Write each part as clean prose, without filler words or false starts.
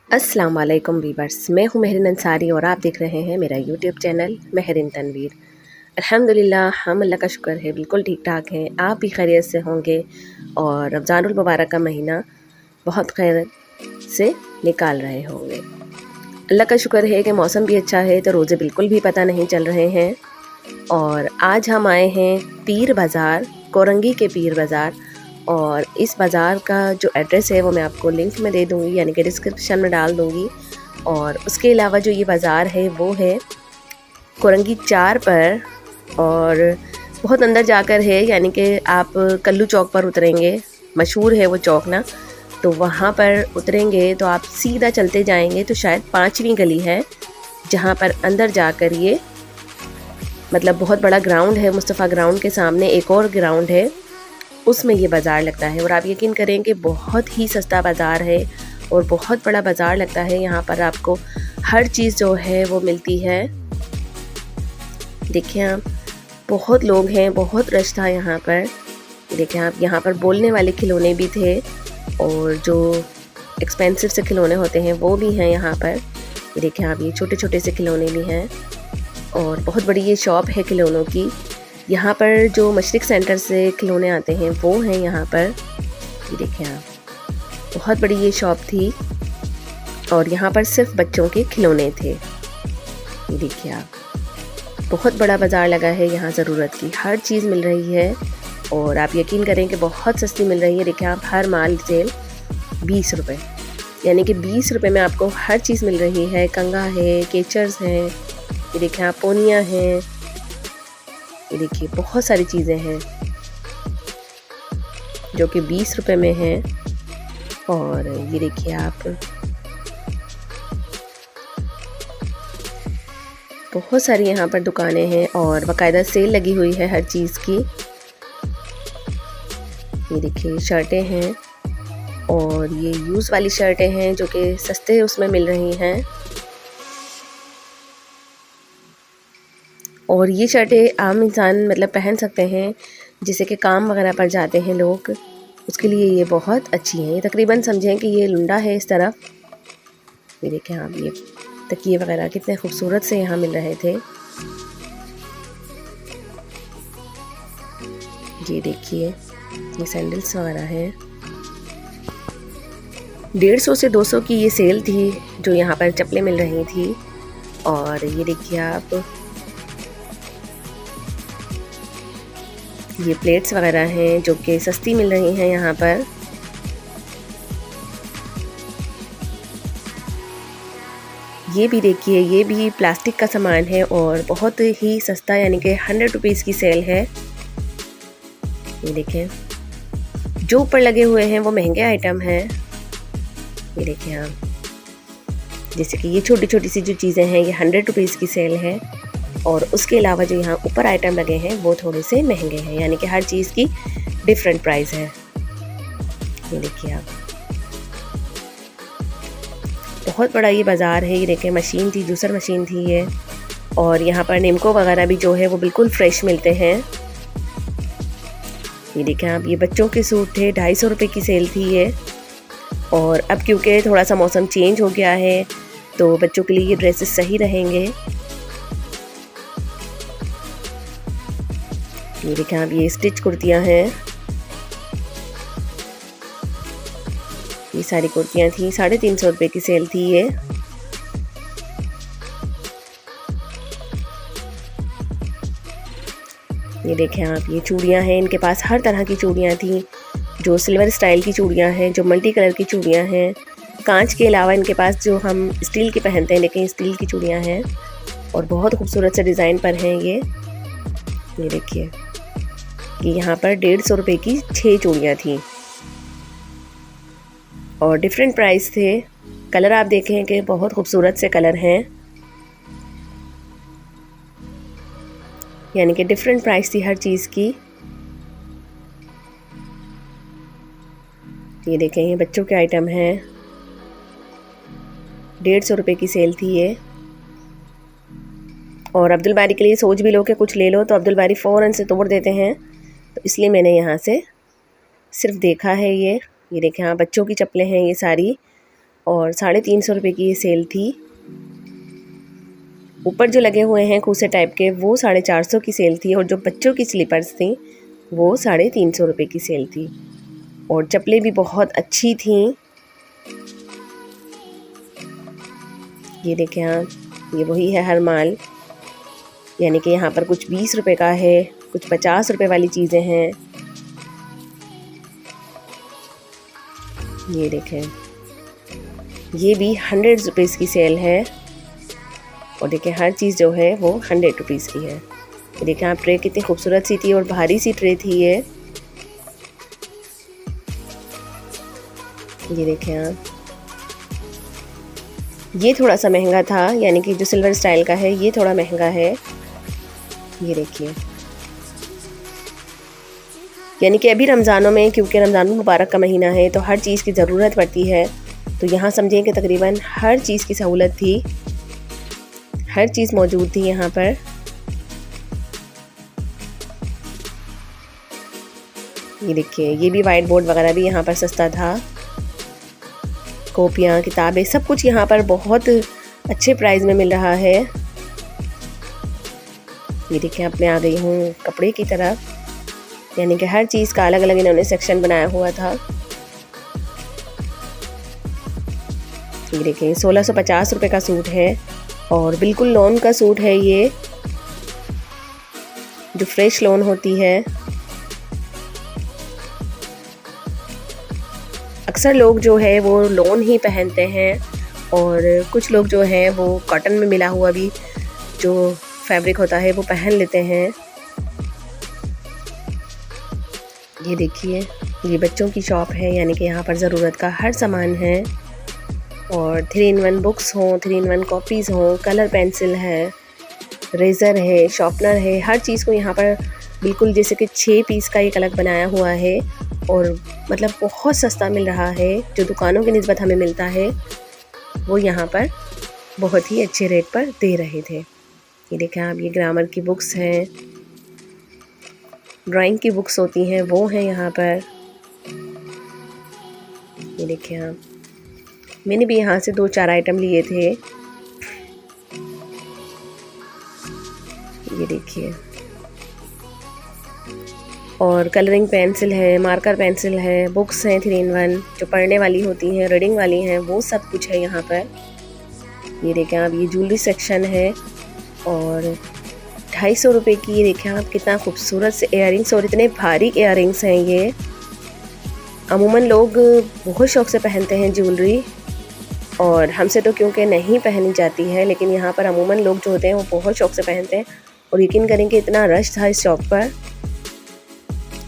अस्सलाम वालेकुम वीवर्स, मैं हूँ महरिन अंसारी और आप देख रहे हैं मेरा यूट्यूब चैनल महरिन तनवीर। अल्हम्दुलिल्लाह, हम अल्लाह का शुक्र है बिल्कुल ठीक ठाक हैं। आप भी खैरियत से होंगे और रमज़ानुल मुबारक का महीना बहुत खैर से निकाल रहे होंगे। अल्लाह का शुक्र है कि मौसम भी अच्छा है तो रोज़े बिल्कुल भी पता नहीं चल रहे हैं। और आज हम आए हैं पीर बाज़ार, कोरंगी के पीर बाज़ार। और इस बाज़ार का जो एड्रेस है वो मैं आपको लिंक में दे दूँगी, यानी कि डिस्क्रिप्शन में डाल दूँगी। और उसके अलावा जो ये बाज़ार है वो है कोरंगी 4 पर, और बहुत अंदर जाकर है, यानी कि आप कल्लू चौक पर उतरेंगे, मशहूर है वो चौक ना, तो वहाँ पर उतरेंगे तो आप सीधा चलते जाएंगे तो शायद 5वीं गली है, जहाँ पर अंदर जाकर ये मतलब बहुत बड़ा ग्राउंड है। मुस्तफ़ा ग्राउंड के सामने एक और ग्राउंड है, उसमें ये बाज़ार लगता है। और आप यकीन करें कि बहुत ही सस्ता बाज़ार है और बहुत बड़ा बाज़ार लगता है। यहाँ पर आपको हर चीज़ जो है वो मिलती है। देखिए आप, बहुत लोग हैं, बहुत रश था यहाँ पर। देखिए आप, यहाँ पर बोलने वाले खिलौने भी थे और जो एक्सपेंसिव से खिलौने होते हैं वो भी हैं यहाँ पर। देखिए आप, ये छोटे छोटे से खिलौने भी हैं और बहुत बड़ी ये शॉप है खिलौनों की। यहाँ पर जो मशरिक सेंटर से खिलौने आते हैं वो हैं यहाँ पर। ये देखें आप, बहुत बड़ी ये शॉप थी और यहाँ पर सिर्फ बच्चों के खिलौने थे। ये देखिए आप, बहुत बड़ा बाज़ार लगा है। यहाँ ज़रूरत की हर चीज़ मिल रही है और आप यकीन करें कि बहुत सस्ती मिल रही है। देखिए आप, हर माल सेल 20 रुपये, यानी कि 20 रुपये में आपको हर चीज़ मिल रही है। कंगा है, केचर्स हैं, ये देखिए आप, पोनियाँ हैं, ये देखिए बहुत सारी चीज़ें हैं जो कि 20 रुपये में हैं। और ये देखिए आप, बहुत सारी यहाँ पर दुकानें हैं और बाकायदा सेल लगी हुई है हर चीज़ की। ये देखिए शर्टें हैं और ये यूज़ वाली शर्टें हैं जो कि सस्ते उसमें मिल रही हैं। और ये शर्टें आम इंसान मतलब पहन सकते हैं, जैसे कि काम वगैरह पर जाते हैं लोग, उसके लिए ये बहुत अच्छी हैं। ये तकरीबन समझें कि ये लुंडा है इस तरफ। ये देखें आप, ये तकिए वगैरह कितने खूबसूरत से यहाँ मिल रहे थे। ये देखिए, ये सैंडल्स वगैरह हैं। 150 से 200 की ये सेल थी जो यहाँ पर चप्पलें मिल रही थी। और ये देखिए आप, ये प्लेट्स वगैरह हैं जो कि सस्ती मिल रही हैं यहाँ पर। ये भी देखिए, ये भी प्लास्टिक का सामान है और बहुत ही सस्ता, यानी कि 100 रुपीज़ की सेल है। ये देखें, जो ऊपर लगे हुए हैं वो महंगे आइटम हैं। ये देखें आप, जैसे कि ये छोटी छोटी सी जो चीज़ें हैं ये 100 रुपीज़ की सेल है। और उसके अलावा जो यहाँ ऊपर आइटम लगे हैं वो थोड़े से महंगे हैं, यानी कि हर चीज़ की डिफरेंट प्राइस है। ये देखिए आप, बहुत बड़ा ये बाज़ार है। ये देखें, मशीन थी, जूसर मशीन थी ये। और यहाँ पर निमको वगैरह भी जो है वो बिल्कुल फ्रेश मिलते हैं। ये देखें आप, ये बच्चों के सूट थे, 250 रुपये की सेल थी ये। और अब क्योंकि थोड़ा सा मौसम चेंज हो गया है तो बच्चों के लिए ये ड्रेसेस सही रहेंगे। ये देखें आप, ये स्टिच कुर्तियाँ हैं। ये सारी कुर्तियाँ थी, 350 रुपये की सेल थी ये। ये देखें आप, ये चूड़ियाँ हैं, इनके पास हर तरह की चूड़ियाँ थी, जो सिल्वर स्टाइल की चूड़ियाँ हैं, जो मल्टी कलर की चूड़ियाँ हैं। कांच के अलावा इनके पास जो हम स्टील की पहनते हैं, लेकिन स्टील की चूड़ियाँ हैं और बहुत खूबसूरत से डिज़ाइन पर हैं ये। ये देखिए, ये यहाँ पर 150 रुपये की 6 चूड़ियाँ थी और डिफरेंट प्राइस थे। कलर आप देखें कि बहुत खूबसूरत से कलर हैं, यानी कि डिफरेंट प्राइस थी हर चीज़ की। ये देखें, ये बच्चों के आइटम हैं, 150 रुपये की सेल थी ये। और अब्दुल बारी के लिए सोच भी लो कि कुछ ले लो तो अब्दुल बारी फ़ौरन से तोड़ देते हैं, तो इसलिए मैंने यहाँ से सिर्फ देखा है ये। ये देखें, हाँ, बच्चों की चप्पलें हैं ये सारी और 350 रुपये की ये सेल थी। ऊपर जो लगे हुए हैं खूसे टाइप के वो 450 की सेल थी, और जो बच्चों की स्लीपर्स थी वो 350 रुपये की सेल थी। और चप्पलें भी बहुत अच्छी थी। ये देखें आप, ये वही है हर माल, यानी कि यहाँ पर कुछ 20 रुपये का है, कुछ 50 रुपये वाली चीज़ें हैं। ये देखें, ये भी 100 रुपीज़ की सेल है। और देखें हर चीज़ जो है वो 100 रुपीज़ की है। ये देखें आप, ट्रे कितनी खूबसूरत सी थी और भारी सी ट्रे थी ये देखें आप, ये थोड़ा सा महंगा था, यानी कि जो सिल्वर स्टाइल का है ये थोड़ा महंगा है। ये देखिए, यानी कि अभी रमज़ानों में, क्योंकि रमज़ान मुबारक का महीना है तो हर चीज़ की ज़रूरत पड़ती है, तो यहाँ समझें कि तकरीबन हर चीज़ की सहूलत थी, हर चीज़ मौजूद थी यहाँ पर। ये देखिए, ये भी वाइट बोर्ड वगैरह भी यहाँ पर सस्ता था। कॉपियाँ, किताबें, सब कुछ यहाँ पर बहुत अच्छे प्राइस में मिल रहा है। ये देखिए, अब मैं आ गई हूँ कपड़े की तरफ, यानी कि हर चीज़ का अलग अलग इन्होंने सेक्शन बनाया हुआ था। ये देखिए, 1650 रुपये का सूट है, और बिल्कुल लॉन का सूट है ये, जो फ्रेश लॉन होती है। अक्सर लोग जो है वो लॉन ही पहनते हैं, और कुछ लोग जो है वो कॉटन में मिला हुआ भी जो फैब्रिक होता है वो पहन लेते हैं। ये देखिए, ये बच्चों की शॉप है, यानी कि यहाँ पर ज़रूरत का हर सामान है। और 3-in-1 बुक्स हों, 3-in-1 कॉपीज़ हों, कलर पेंसिल है, रेज़र है, शॉर्पनर है, हर चीज़ को यहाँ पर बिल्कुल जैसे कि 6 पीस का एक अलग बनाया हुआ है, और मतलब बहुत सस्ता मिल रहा है। जो दुकानों की निस्बत हमें मिलता है वो यहाँ पर बहुत ही अच्छे रेट पर दे रहे थे। ये देखें आप, ये ग्रामर की बुक्स हैं, ड्राइंग की बुक्स होती हैं वो हैं यहाँ पर। ये देखें आप, मैंने भी यहाँ से 2-4 आइटम लिए थे। ये देखिए, और कलरिंग पेंसिल है, मार्कर पेंसिल है, बुक्स हैं 3-in-1 जो पढ़ने वाली होती हैं, रीडिंग वाली हैं, वो सब कुछ है यहाँ पर। ये देखें आप, ये ज्वेलरी सेक्शन है, और 250 रुपये की। ये देखें आप, कितना खूबसूरत से इयररिंग्स, और इतने भारी इयररिंग्स हैं ये। अमूमन लोग बहुत शौक़ से पहनते हैं ज्वेलरी, और हमसे तो क्योंकि नहीं पहनी जाती है, लेकिन यहाँ पर अमूमन लोग जो होते हैं वो बहुत शौक़ से पहनते हैं। और यकीन करें कि इतना रश था इस शॉप पर।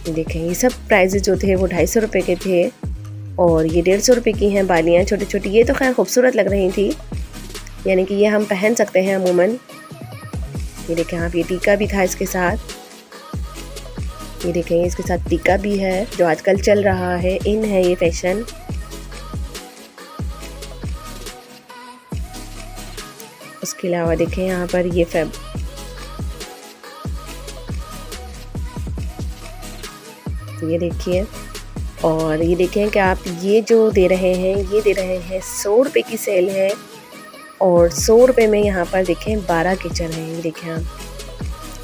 देखें, ये सब प्राइजेज जो थे वो 250 रुपये के थे, और ये 150 रुपये की हैं बालियाँ छोटी छोटी। ये तो खैर खूबसूरत लग रही थी, यानी कि ये हम पहन सकते हैं अमूमन। ये देखें आप, ये टीका भी था इसके साथ। ये देखें, इसके साथ टीका भी है, जो आजकल चल रहा है, इन है ये फैशन। उसके अलावा देखें यहाँ पर ये ये देखिए, और ये देखें कि आप, ये जो दे रहे हैं ये दे रहे हैं 100 रुपये की सेल है, और 100 रुपये में यहाँ पर देखें 12 केचर हैं। ये देखें आप,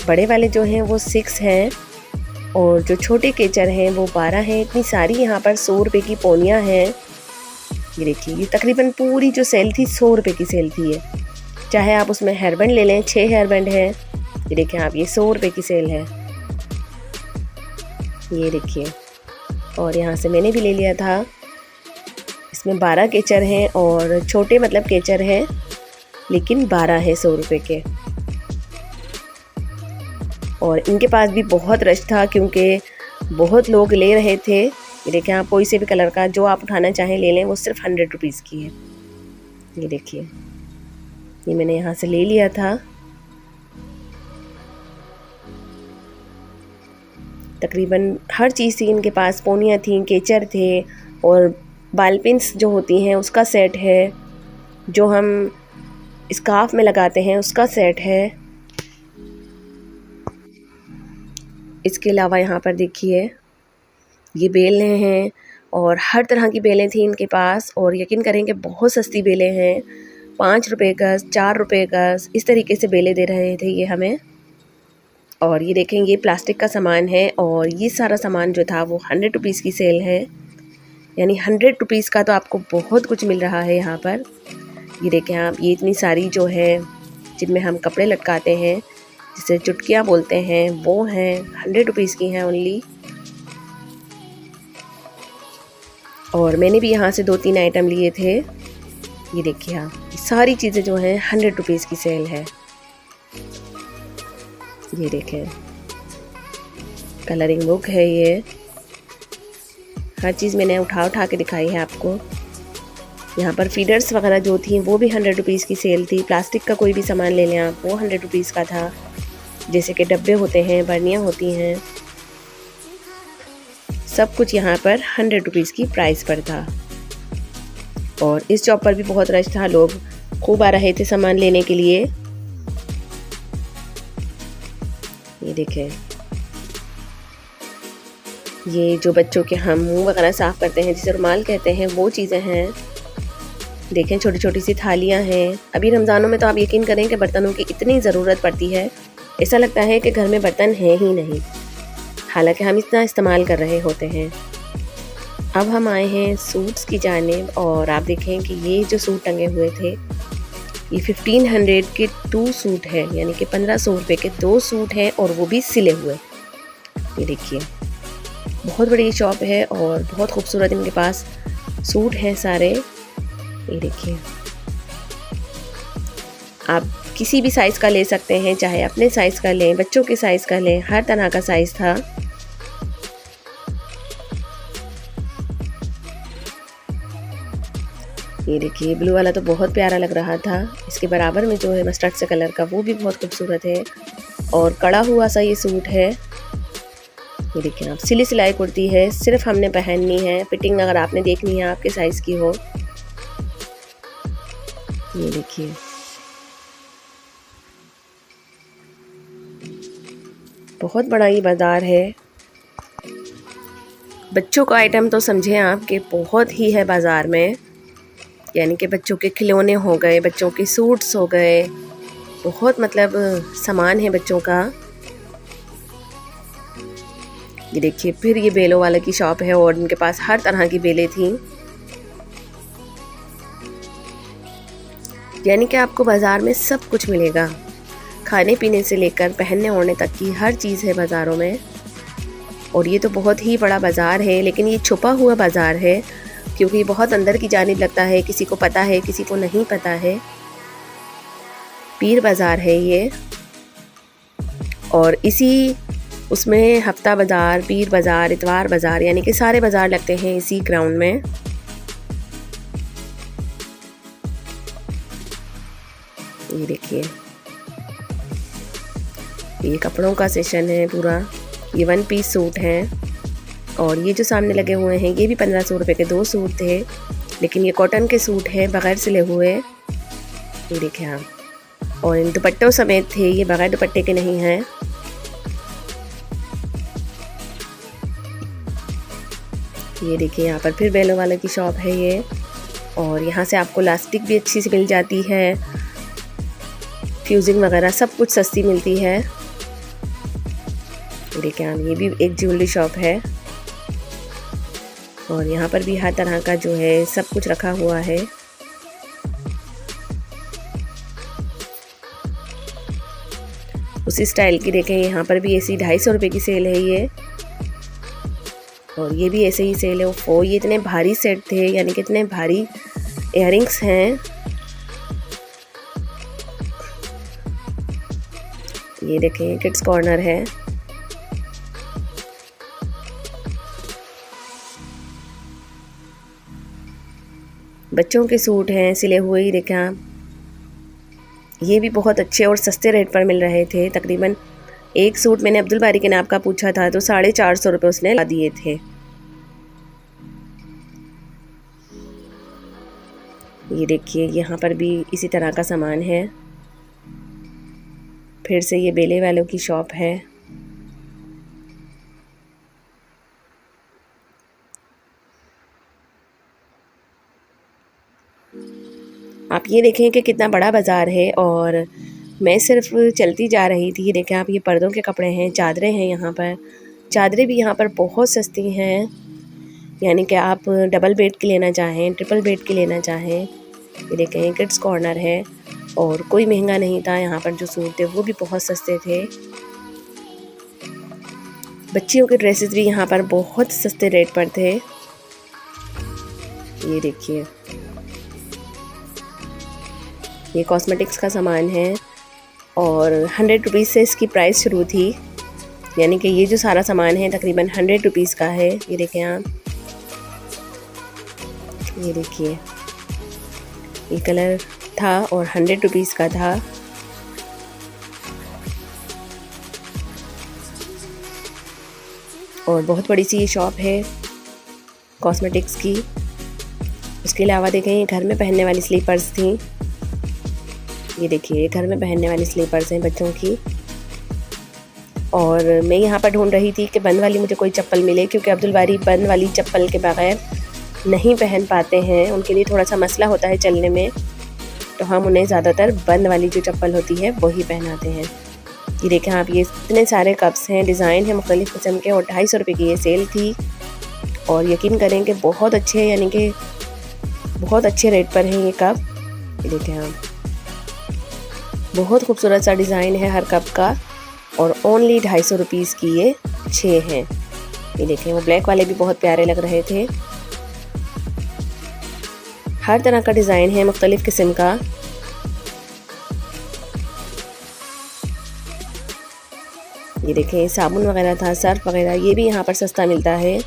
बड़े वाले जो हैं वो 6 हैं, और जो छोटे केचर हैं वो 12 हैं। इतनी सारी यहाँ पर 100 रुपये की पोनियाँ हैं। ये देखिए, ये तकरीबन पूरी जो सेल थी 100 रुपये की सेल थी ये, चाहे आप उसमें हेयरबैंड ले लें, 6 हेयरबैंड हैं। ये देखें आप, ये 100 रुपये की सेल है। ये देखिए, और यहाँ से मैंने भी ले लिया था। इसमें 12 केचर हैं, और छोटे मतलब केचर हैं, लेकिन 12 है 100 रुपये के। और इनके पास भी बहुत रश था, क्योंकि बहुत लोग ले रहे थे। ये देखें आप, कोई से भी कलर का जो आप उठाना चाहें ले लें, वो सिर्फ 100 रुपीज़ की है। ये देखिए, ये मैंने यहाँ से ले लिया था। तकरीबन हर चीज़ थी इनके पास, पोनियाँ थी, केचर थे, और बाल पिन्स जो होती हैं उसका सेट है, जो हम स्कार्फ में लगाते हैं उसका सेट है। इसके अलावा यहाँ पर देखिए, ये बेलें हैं, और हर तरह की बेलें थी इनके पास। और यकीन करें कि बहुत सस्ती बेलें हैं, 5 रुपए गज़, 4 रुपए गज़, इस तरीके से बेलें दे रहे थे ये हमें। और ये देखें, ये प्लास्टिक का सामान है और ये सारा सामान जो था वो 100 रुपीज़ की सेल है, यानी 100 रुपीज़ का तो आपको बहुत कुछ मिल रहा है यहाँ पर। ये देखें आप, ये इतनी सारी जो है जिनमें हम कपड़े लटकाते हैं, जिसे चुटकियाँ बोलते हैं, वो हैं 100 रुपीज़ की हैं ओनली। और मैंने भी यहाँ से 2-3 आइटम लिए थे। ये देखिए आप, ये सारी चीज़ें जो हैं 100 रुपीज़ की सेल है। ये देखें, कलरिंग बुक है ये, हर चीज़ मैंने उठा के दिखाई है आपको। यहाँ पर फीडर्स वगैरह जो थी वो भी 100 रुपीज़ की सेल थी। प्लास्टिक का कोई भी सामान ले लें आप, वो 100 रुपीज़ का था, जैसे कि डब्बे होते हैं, बर्नियाँ होती हैं, सब कुछ यहाँ पर 100 रुपीज़ की प्राइस पर था। और इस शॉप पर भी बहुत रश था, लोग खूब आ रहे थे सामान लेने के लिए। ये देखें, ये जो बच्चों के हम मुंह वगैरह साफ़ करते हैं, जिसे रुमाल कहते हैं, वो चीज़ें हैं। देखें, छोटी छोटी सी थालियाँ हैं। अभी रमज़ानों में तो आप यकीन करें कि बर्तनों की इतनी ज़रूरत पड़ती है, ऐसा लगता है कि घर में बर्तन हैं ही नहीं, हालांकि हम इतना इस्तेमाल कर रहे होते हैं। अब हम आए हैं सूट्स की जानिब और आप देखें कि ये जो सूट टंगे हुए थे, ये 1500 के 2 सूट हैं, यानी कि 1500 रुपये के 2 सूट हैं और वो भी सिले हुए। ये देखिए, बहुत बड़ी शॉप है और बहुत खूबसूरत इनके पास सूट हैं सारे। ये देखिए, आप किसी भी साइज़ का ले सकते हैं, चाहे अपने साइज़ का लें, बच्चों के साइज़ का लें, हर तरह का साइज़ था। ये देखिए, ब्लू वाला तो बहुत प्यारा लग रहा था। इसके बराबर में जो है मस्टर्ड से कलर का, वो भी बहुत खूबसूरत है और कड़ा हुआ सा ये सूट है। ये देखिए आप, सिली सिलाई कुर्ती है, सिर्फ हमने पहननी है, फिटिंग अगर आपने देखनी है आपके साइज़ की हो। ये देखिए, बहुत बड़ा ये बाज़ार है। बच्चों का आइटम तो समझें आप कि बहुत ही है बाज़ार में, यानी कि बच्चों के खिलौने हो गए, बच्चों के सूट्स हो गए, बहुत मतलब सामान है बच्चों का। ये देखिए, फिर ये बेलों वाले की शॉप है और उनके पास हर तरह की बेलें थी, यानी कि आपको बाज़ार में सब कुछ मिलेगा, खाने पीने से लेकर पहनने ओढ़ने तक की हर चीज़ है बाज़ारों में। और ये तो बहुत ही बड़ा बाज़ार है, लेकिन ये छुपा हुआ बाज़ार है, क्योंकि बहुत अंदर की जानिब लगता है, किसी को पता है, किसी को नहीं पता है। पीर बाज़ार है ये, और इसी उसमें हफ्ता बाज़ार, पीर बाज़ार, इतवार बाज़ार, यानी कि सारे बाज़ार लगते हैं इसी ग्राउंड में। ये देखिए, ये कपड़ों का सेशन है पूरा। ये 1 पीस सूट हैं और ये जो सामने लगे हुए हैं, ये भी 1500 रुपये के 2 सूट थे, लेकिन ये कॉटन के सूट हैं, बग़ैर सिले हुए। ये देखें आप, और इन दुपट्टों समेत थे, ये बग़ैर दुपट्टे के नहीं हैं। ये देखिए, यहाँ पर फिर बेलों वाले की शॉप है ये, और यहाँ से आपको लास्टिक भी अच्छी सी मिल जाती है, फ्यूजिंग वगैरह सब कुछ सस्ती मिलती है। देखिए आप, ये भी एक ज्वेलरी शॉप है और यहाँ पर भी हर तरह का जो है सब कुछ रखा हुआ है। उसी स्टाइल की देखें, यहाँ पर भी ऐसी 250 रुपये की सेल है ये, और ये भी ऐसे ही सेल है। वो ये इतने भारी सेट थे, यानी कि इतने भारी इयररिंग्स हैं। ये देखें, किड्स कॉर्नर है। बच्चों के सूट हैं सिले हुए, ही देखें आप, ये भी बहुत अच्छे और सस्ते रेट पर मिल रहे थे। तकरीबन एक सूट मैंने अब्दुल बारी के नाप का पूछा था तो 450 रुपये उसने ला दिए थे। ये देखिए, यहाँ पर भी इसी तरह का सामान है। फिर से ये बेले वालों की शॉप है। आप ये देखें कि कितना बड़ा बाज़ार है और मैं सिर्फ चलती जा रही थी। देखें आप, ये पर्दों के कपड़े हैं, चादरें हैं यहाँ पर। चादरें भी यहाँ पर बहुत सस्ती हैं, यानी कि आप डबल बेड की लेना चाहें, ट्रिपल बेड की लेना चाहें। ये देखें किड्स कॉर्नर है और कोई महंगा नहीं था। यहाँ पर जो सूट थे वो भी बहुत सस्ते थे। बच्चियों के ड्रेसेस भी यहाँ पर बहुत सस्ते रेट पर थे। ये देखिए, ये कॉस्मेटिक्स का सामान है और 100 रुपीज़ से इसकी प्राइस शुरू थी, यानी कि ये जो सारा सामान है तकरीबन 100 रुपीज़ का है। ये देखें आप, ये देखिए, ये कलर था और 100 रुपीज़ का था। और बहुत बड़ी सी ये शॉप है कॉस्मेटिक्स की। उसके अलावा देखें, ये घर में पहनने वाली स्लीपर्स थी। ये देखिए, ये घर में पहनने वाली स्लीपर्स हैं बच्चों की। और मैं यहाँ पर ढूंढ रही थी कि बंद वाली मुझे कोई चप्पल मिले, क्योंकि अब्दुल बारी बंद वाली चप्पल के बगैर नहीं पहन पाते हैं। उनके लिए थोड़ा सा मसला होता है चलने में, तो हम उन्हें ज़्यादातर बंद वाली जो चप्पल होती है वही पहनाते हैं। ये देखें आप, ये इतने सारे कप्स हैं, डिज़ाइन है मुख्तलिफ़ किस्म के और 250 रुपये की ये सेल थी। और यकीन करें कि बहुत अच्छे, यानी कि बहुत अच्छे रेट पर हैं ये कप। ये देखें आप, बहुत खूबसूरत सा डिज़ाइन है हर कप का और ओनली 250 रुपीज़ की ये 6 हैं। ये देखें, वो ब्लैक वाले भी बहुत प्यारे लग रहे थे। हर तरह का डिज़ाइन है मुख्तलिफ़ किस्म का। ये देखें, साबुन वगैरह था, सर्फ वगैरह, ये भी यहाँ पर सस्ता मिलता है।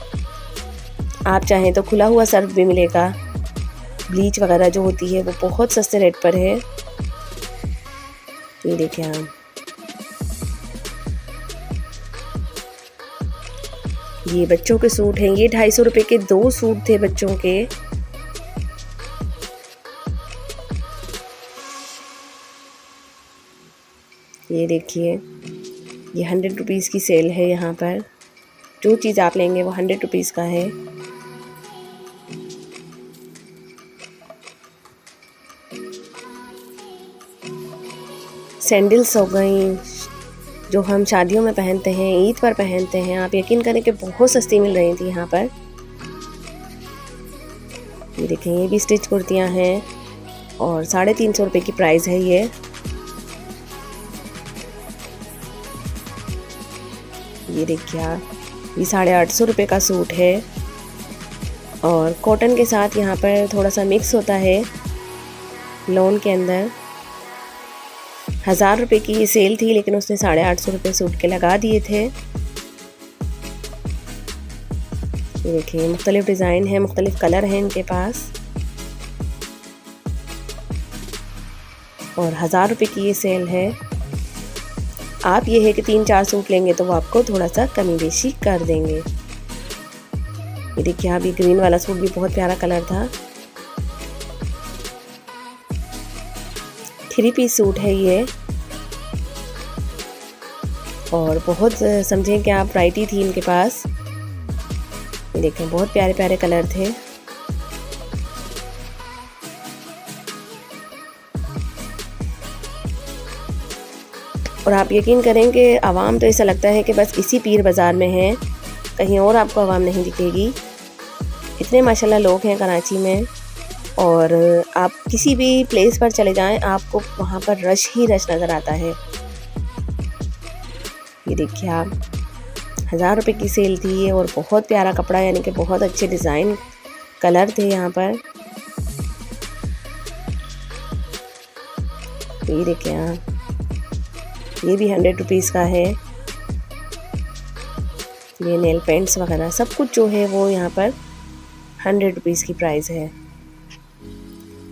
आप चाहें तो खुला हुआ सर्फ भी मिलेगा। ब्लीच वगैरह जो होती है वो बहुत सस्ते रेट पर है। ये देखें आप, ये बच्चों के सूट हैं। ये 250 रुपये के 2 सूट थे बच्चों के। ये देखिए, ये 100 रुपीज़ की सेल है यहाँ पर। जो चीज़ आप लेंगे वो 100 रुपीज़ का है। सैंडल्स हो गई जो हम शादियों में पहनते हैं, ईद पर पहनते हैं। आप यकीन करें कि बहुत सस्ती मिल रही थी यहाँ पर। ये देखें, ये भी स्टिच कुर्तियाँ हैं और 350 रुपये की प्राइस है ये। ये देखिए आप, ये 850 रुपये का सूट है और कॉटन के साथ यहाँ पर थोड़ा सा मिक्स होता है लॉन के अंदर। 1000 रुपये की ये सेल थी, लेकिन उसने 850 रुपये सूट के लगा दिए थे। ये देखिए, मुख्तलिफ डिज़ाइन है, मुख्तलिफ कलर हैं इनके पास और 1000 रुपये की ये सेल है। आप ये है कि 3-4 सूट लेंगे तो वो आपको थोड़ा सा कमी बेशी कर देंगे। ये देखिए आप, ये ग्रीन वाला सूट भी बहुत प्यारा कलर था। 3 पीस सूट है ये और बहुत समझें कि आप वैरायटी थी इनके पास। ये देखें, बहुत प्यारे प्यारे कलर थे। और आप यकीन करें कि आवाम तो ऐसा लगता है कि बस इसी पीर बाज़ार में है, कहीं और आपको आवाम नहीं दिखेगी। इतने माशाल्लाह लोग हैं कराची में और आप किसी भी प्लेस पर चले जाएं आपको वहाँ पर रश ही रश नज़र आता है। ये देखिए आप, 1000 रुपये की सेल थी और बहुत प्यारा कपड़ा, यानी कि बहुत अच्छे डिज़ाइन कलर थे यहाँ पर। ये देखिए आप, ये भी 100 रुपीज़ का है। ये नेल पेंट्स वगैरह सब कुछ जो है वो यहाँ पर 100 रुपीज़ की प्राइस है।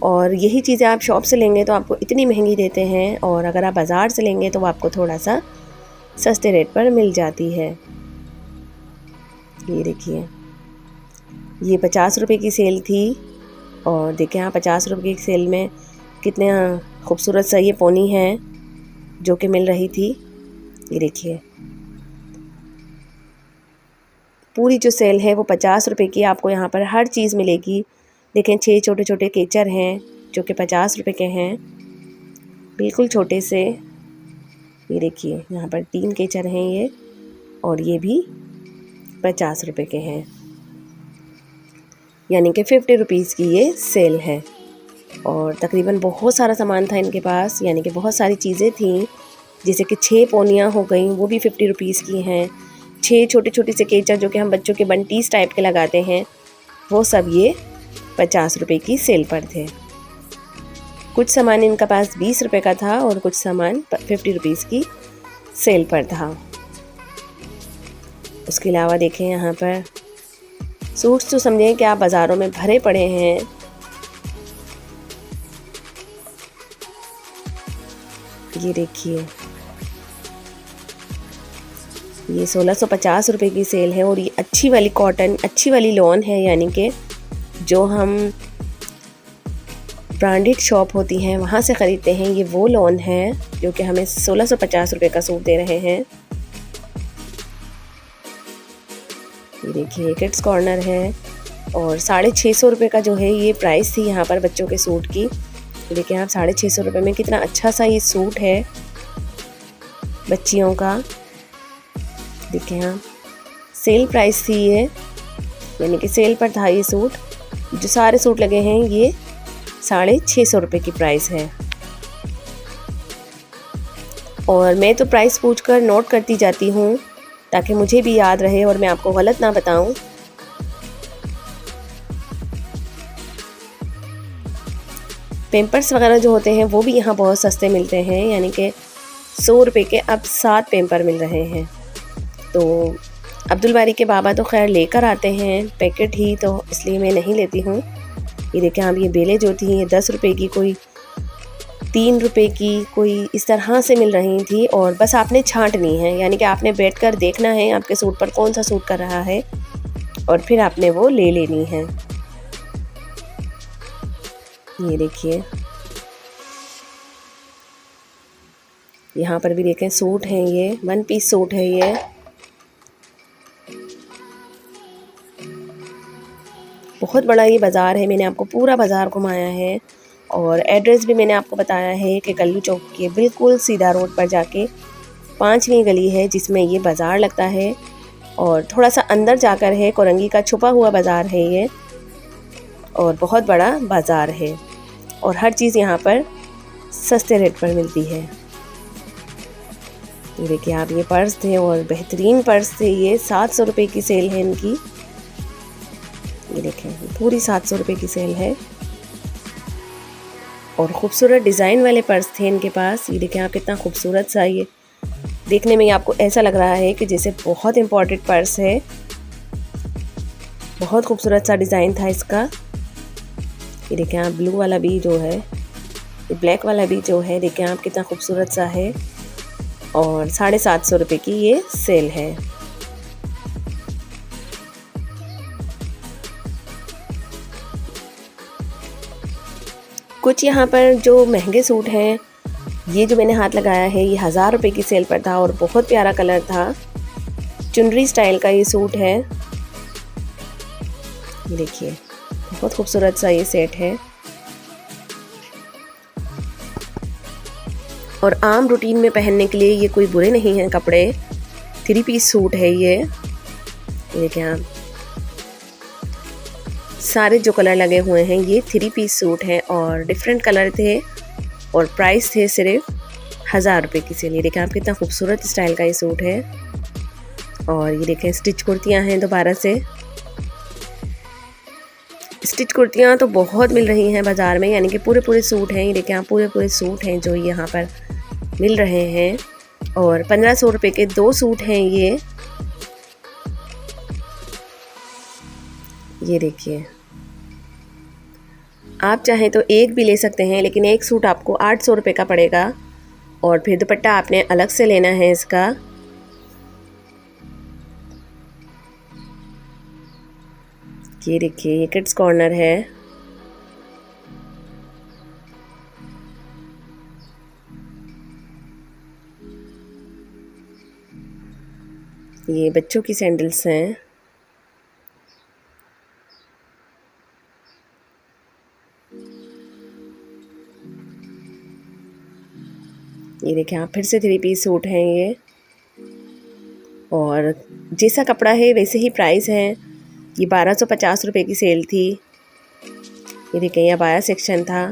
और यही चीज़ें आप शॉप से लेंगे तो आपको इतनी महंगी देते हैं और अगर आप बाज़ार से लेंगे तो वो आपको थोड़ा सा सस्ते रेट पर मिल जाती है। ये देखिए, ये 50 रुपये की सेल थी और देखें आप, 50 रुपये की सेल में कितने खूबसूरत सा ये पोनी है जो कि मिल रही थी। ये देखिए, पूरी जो सेल है वो 50 रुपये की आपको यहाँ पर हर चीज़ मिलेगी। देखें, 6 छोटे छोटे केचर हैं जो कि 50 रुपये के हैं, बिल्कुल छोटे से। ये देखिए यहाँ पर 3 केचर हैं ये, और ये भी 50 रुपये के हैं, यानी कि 50 रुपीज़ की ये सेल है। और तकरीबन बहुत सारा सामान था इनके पास, यानी कि बहुत सारी चीज़ें थीं, जैसे कि 6 पोनियाँ हो गई, वो भी 50 रुपीज़ की हैं। 6 छोटे छोटे से केचर जो कि हम बच्चों के बंटीज़ टाइप के लगाते हैं, वो सब ये 50 रुपये की सेल पर थे। कुछ सामान इनका पास 20 रुपये का था और कुछ सामान 50 रुपीज़ की सेल पर था। उसके अलावा देखें यहाँ पर सूट्स तो समझें कि आप बाज़ारों में भरे पड़े हैं। ये देखिए, ये 1650 रुपये की सेल है, और ये अच्छी वाली कॉटन, अच्छी वाली लॉन है, यानी कि जो हम ब्रांडेड शॉप होती हैं वहाँ से ख़रीदते हैं। ये वो लॉन है जो कि हमें 1650 रुपये का सूट दे रहे हैं। ये देखिए किड्स कॉर्नर है, और 650 रुपये का जो है ये प्राइस थी यहाँ पर बच्चों के सूट की। देखिए आप 650 रुपये में कितना अच्छा सा ये सूट है बच्चियों का। देखिए आप, सेल प्राइस थी ये, यानी कि सेल पर था ये सूट। जो सारे सूट लगे हैं ये 650 रुपये की प्राइस है। और मैं तो प्राइस पूछकर नोट करती जाती हूँ ताकि मुझे भी याद रहे और मैं आपको गलत ना बताऊँ। पेम्पर्स वगैरह जो होते हैं वो भी यहाँ बहुत सस्ते मिलते हैं, यानी कि 100 रुपये के अब 7 पेम्पर मिल रहे हैं। तो अब्दुल बारी के बाबा तो खैर लेकर आते हैं पैकेट ही, तो इसलिए मैं नहीं लेती हूँ। ये देखें आप, ये बेलें जो थी ये 10 रुपये की, कोई 3 रुपये की, कोई इस तरह से मिल रही थी। और बस आपने छांटनी है, यानी कि आपने बैठकर देखना है आपके सूट पर कौन सा सूट कर रहा है, और फिर आपने वो ले लेनी है। ये देखिए यहाँ पर भी देखें सूट हैं, ये 1 पीस सूट है ये। बहुत बड़ा ये बाज़ार है, मैंने आपको पूरा बाज़ार घुमाया है, और एड्रेस भी मैंने आपको बताया है कि गल्लू चौक के बिल्कुल सीधा रोड पर जाके 5वीं गली है जिसमें ये बाज़ार लगता है, और थोड़ा सा अंदर जाकर है कोरंगी का छुपा हुआ बाज़ार है ये, और बहुत बड़ा बाज़ार है, और हर चीज़ यहाँ पर सस्ते रेट पर मिलती है। ये देखिए आप, ये पर्स थे और बेहतरीन पर्स थे ये, 700 रुपये की सेल है इनकी। ये देखें पूरी 700 रुपये की सेल है, और ख़ूबसूरत डिज़ाइन वाले पर्स थे इनके पास। ये देखें आप, कितना खूबसूरत सा, ये देखने में आपको ऐसा लग रहा है कि जैसे बहुत इम्पोर्टेंट पर्स है। बहुत खूबसूरत सा डिज़ाइन था इसका। ये देखें आप, ब्लू वाला भी जो है, ये ब्लैक वाला भी जो है, देखें आप कितना खूबसूरत सा है, और 750 रुपये की ये सेल है। कुछ यहाँ पर जो महंगे सूट हैं, ये जो मैंने हाथ लगाया है ये 1000 रुपये की सेल पर था, और बहुत प्यारा कलर था, चुनरी स्टाइल का ये सूट है। देखिए बहुत खूबसूरत सा ये सेट है, और आम रूटीन में पहनने के लिए ये कोई बुरे नहीं हैं कपड़े। 3 पीस सूट है ये। देखिए आप, सारे जो कलर लगे हुए हैं ये 3 पीस सूट हैं, और डिफरेंट कलर थे, और प्राइस थे सिर्फ 1000 रुपये की सेल। ये देखें आप, कितना खूबसूरत स्टाइल का ये सूट है। और ये देखें स्टिच कुर्तियाँ हैं दोबारा से। स्टिच कुर्तियाँ तो बहुत मिल रही हैं बाज़ार में, यानी कि पूरे पूरे सूट हैं। ये देखें आप, पूरे पूरे सूट हैं जो यहाँ पर मिल रहे हैं, और 1500 रुपये के 2 सूट हैं ये। ये देखिए, आप चाहें तो एक भी ले सकते हैं, लेकिन एक सूट आपको 800 रुपये का पड़ेगा, और फिर दुपट्टा आपने अलग से लेना है इसका। ये देखिए, ये किड्स कॉर्नर है। ये बच्चों की सैंडल्स हैं। ये देखें आप, फिर से 3 पीस सूट हैं ये, और जैसा कपड़ा है वैसे ही प्राइस है। ये 1250 रुपये की सेल थी। ये देखें ये अबाया सेक्शन था।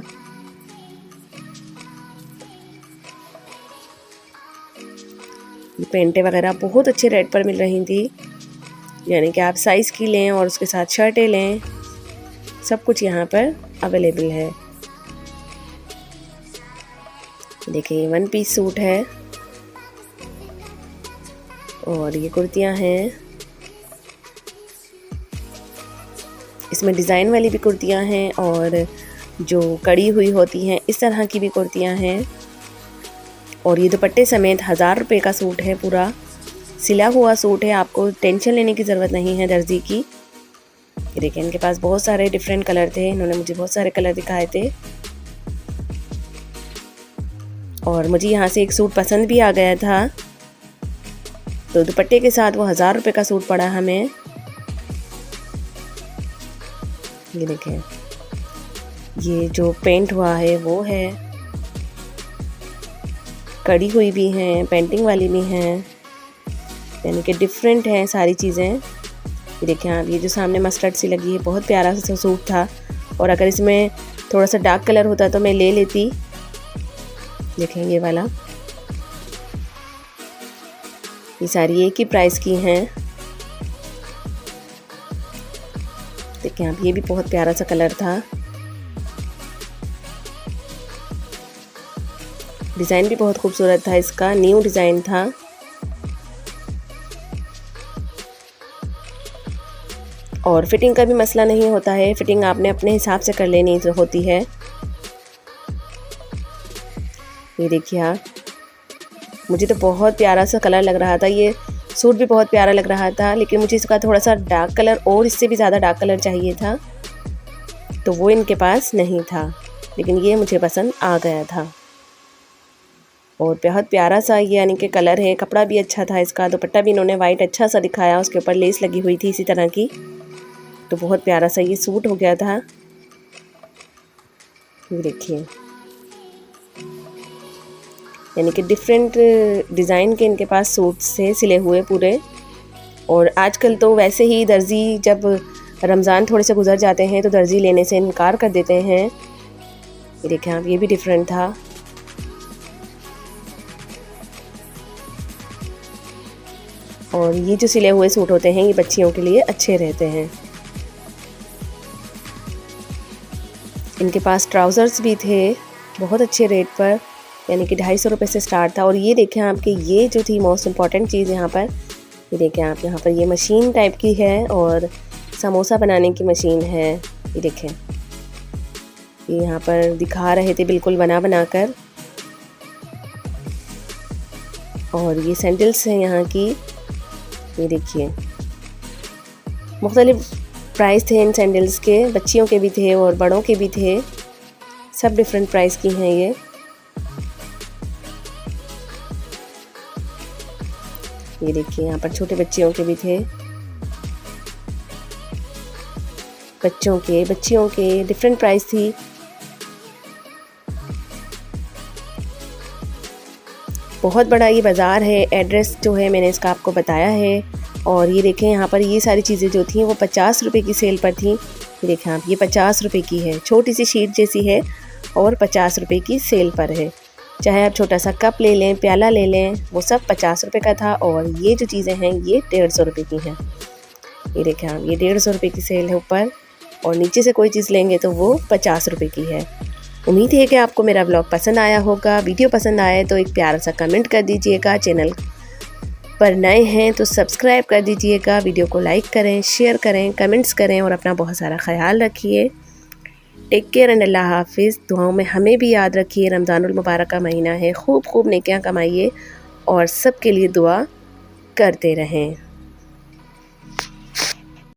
ये पेंटें वगैरह बहुत अच्छे रेट पर मिल रही थी, यानी कि आप साइज़ की लें और उसके साथ शर्टें लें, सब कुछ यहाँ पर अवेलेबल है। देखिए ये 1 पीस सूट है, और ये कुर्तियाँ हैं। इसमें डिज़ाइन वाली भी कुर्तियाँ हैं और जो कड़ी हुई होती हैं इस तरह की भी कुर्तियाँ हैं। और ये दुपट्टे समेत 1000 रुपये का सूट है, पूरा सिला हुआ सूट है, आपको टेंशन लेने की ज़रूरत नहीं है दर्जी की। ये देखिए इनके पास बहुत सारे डिफरेंट कलर थे, इन्होंने मुझे बहुत सारे कलर दिखाए थे, और मुझे यहाँ से एक सूट पसंद भी आ गया था, तो दुपट्टे के साथ वो 1000 रुपये का सूट पड़ा हमें। ये देखें ये जो पेंट हुआ है वो है, कड़ी हुई भी हैं, पेंटिंग वाली भी हैं, यानी कि डिफरेंट हैं सारी चीज़ें। ये देखें आप, ये जो सामने मस्टर्ड सी लगी है, बहुत प्यारा सा सूट था, और अगर इसमें थोड़ा सा डार्क कलर होता तो मैं ले लेती। देखें ये वाला, ये सारी एक ही प्राइस की हैं। देखें आप, ये भी बहुत प्यारा सा कलर था, डिज़ाइन भी बहुत खूबसूरत था, इसका न्यू डिज़ाइन था। और फिटिंग का भी मसला नहीं होता है, फिटिंग आपने अपने हिसाब से कर लेनी होती है। ये देखिए आप, मुझे तो बहुत प्यारा सा कलर लग रहा था, ये सूट भी बहुत प्यारा लग रहा था, लेकिन मुझे इसका थोड़ा सा डार्क कलर और इससे भी ज़्यादा डार्क कलर चाहिए था, तो वो इनके पास नहीं था, लेकिन ये मुझे पसंद आ गया था। और बहुत प्यारा सा ये यानी कि कलर है, कपड़ा भी अच्छा था इसका, दुपट्टा भी इन्होंने वाइट अच्छा सा दिखाया, उसके ऊपर लेस लगी हुई थी इसी तरह की, तो बहुत प्यारा सा ये सूट हो गया था। ये देखिए, यानी कि डिफरेंट डिज़ाइन के इनके पास सूट से सिले हुए पूरे। और आजकल तो वैसे ही दर्जी जब रमज़ान थोड़े से गुजर जाते हैं तो दर्जी लेने से इनकार कर देते हैं। ये देखें आप, ये भी डिफरेंट था। और ये जो सिले हुए सूट होते हैं ये बच्चियों के लिए अच्छे रहते हैं। इनके पास ट्राउज़र्स भी थे बहुत अच्छे रेट पर, यानी कि 250 रुपये से स्टार्ट था। और ये देखें आपके, ये जो थी मोस्ट इम्पॉर्टेंट चीज़ यहाँ पर, ये देखें आप, यहाँ पर ये मशीन टाइप की है और समोसा बनाने की मशीन है। ये देखें, ये यहाँ पर दिखा रहे थे बिल्कुल बना बना कर। और ये सैंडल्स हैं यहाँ की, ये देखिए मुख्तलिफ प्राइस थे इन सैंडल्स के, बच्चियों के भी थे और बड़ों के भी थे, सब डिफरेंट प्राइस की हैं ये देखिए यहाँ पर छोटे बच्चियों के भी थे, बच्चियों के डिफरेंट प्राइस थी। बहुत बड़ा ये बाज़ार है, एड्रेस जो है मैंने इसका आपको बताया है। और ये देखें यहाँ पर ये सारी चीज़ें जो थी वो 50 रुपये की सेल पर थी। ये देखें आप, ये 50 रुपये की है, छोटी सी शीट जैसी है और 50 रुपये की सेल पर है। चाहे आप छोटा सा कप ले लें, प्याला ले लें, वो सब 50 रुपये का था। और ये जो चीज़ें हैं ये 150 रुपये की हैं। ये देखें आप, ये 150 रुपये की सेल है ऊपर, और नीचे से कोई चीज़ लेंगे तो वो 50 रुपये की है। उम्मीद है कि आपको मेरा ब्लॉग पसंद आया होगा। वीडियो पसंद आए तो एक प्यारा सा कमेंट कर दीजिएगा। चैनल पर नए हैं तो सब्सक्राइब कर दीजिएगा। वीडियो को लाइक करें, शेयर करें, कमेंट्स करें, और अपना बहुत सारा ख्याल रखिए। टेक केयर एंड अल्लाह हाफिज़। दुआओं में हमें भी याद रखिए, रमज़ानुल मुबारक का महीना है, खूब खूब नेकियां कमाइए और सबके लिए दुआ करते रहें।